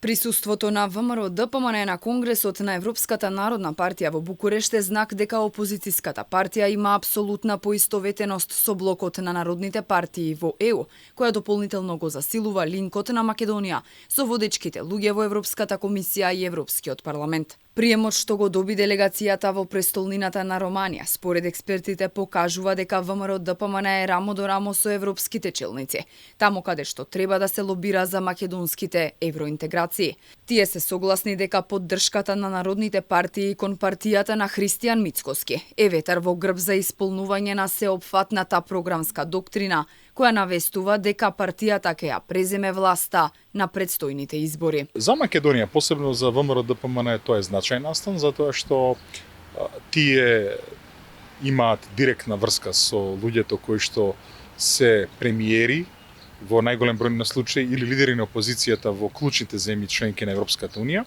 Присуството на ВМРО ДПМН на Конгресот на Европската народна партија во Букурешт е знак дека опозицијската партија има апсолутна поистоветеност со блокот на народните партии во ЕУ, која дополнително го засилува линкот на Македонија со водечките луѓе во Европската комисија и Европскиот парламент. Приемот што го доби делегацијата во престолнината на Романија, според експертите, покажува дека ВМРО ДПМН е рамо до рамо со европските челници, таму каде што треба да се лобира за македонските евроинтеграции. Тие се согласни дека поддршката на народните партии кон партијата на Христијан Мицкоски е ветар во грб за исполнување на сеопфатната програмска доктрина, која навестува дека партијата ќе ја преземе власта на предстојните избори. За Македонија, посебно за ВМРО ДПМН, тоа е значајен настан, затоа што тие имаат директна врска со луѓето кои што се премиери во најголем број на случаи или лидери на опозицијата во клучните земји членки на Европската унија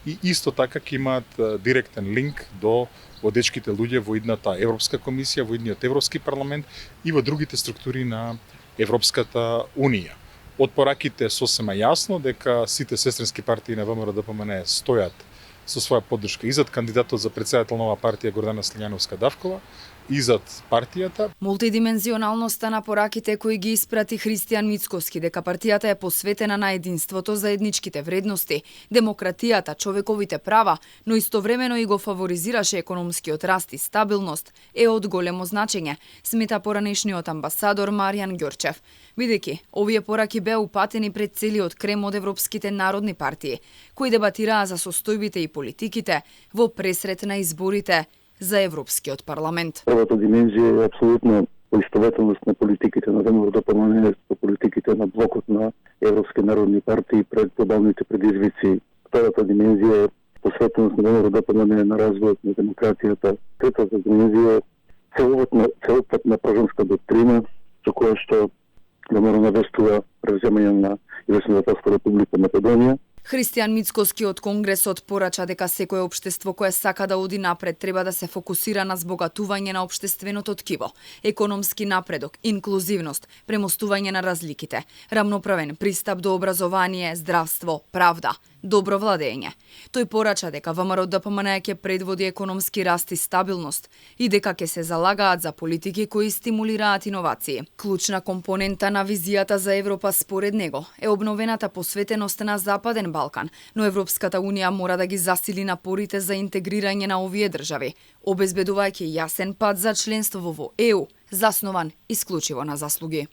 и исто така ќе имаат директен линк до водечките луѓе во идната Европска комисија, во идниот Европски парламент и во другите структури на Европската унија. Од пораките сосема јасно дека сите сестрински партии на ВМРО ДПМН стојат со своја поддршка и зад кандидатот за претседател на оваа партија Гордана Слињановска-Давкова и зад партијата. Мултидимензионалноста на пораките кои ги испрати Христијан Мицкоски дека партијата е посветена на единството, заедничките вредности, демократијата, човековите права, но истовремено и го фаворизираше економскиот раст и стабилност, е од големо значење, смета поранешниот амбасадор Маријан Ѓорчев, бидејќи овие пораки беа упатени пред целиот крем од европските народни партии, кои дебатираа за состојбите и политиките во пресрет на изборите за Европскиот парламент. Првата димензија е апсолутно поистоветеност на политиките на ВМРО ДПМН со политиките на блокот на Европски народни партии пред глобалните предизвици. Втората димензија е посветеност на ВМРО ДПМН на развојот на демократијата. Третата димензија е целопатна програмска доктрина со која што ВМРО навестува превземање на Југославската република Македонија. Христијан Мицкоски од Конгресот порача дека секое општество кое сака да оди напред треба да се фокусира на збогатување на општественото ткиво, економски напредок, инклузивност, премостување на разликите, рамноправен пристап до образование, здравство, правда, добро владење. Тој порача дека ВМРО ДПМН ќе предводи економски раст и стабилност и дека ќе се залагаат за политики кои стимулираат иновации. Клучна компонента на визијата за Европа според него е обновената посветеност на Западен Балкан, но Европската унија мора да ги засили напорите за интегрирање на овие држави, обезбедувајќи јасен пат за членство во ЕУ, заснован исклучиво на заслуги.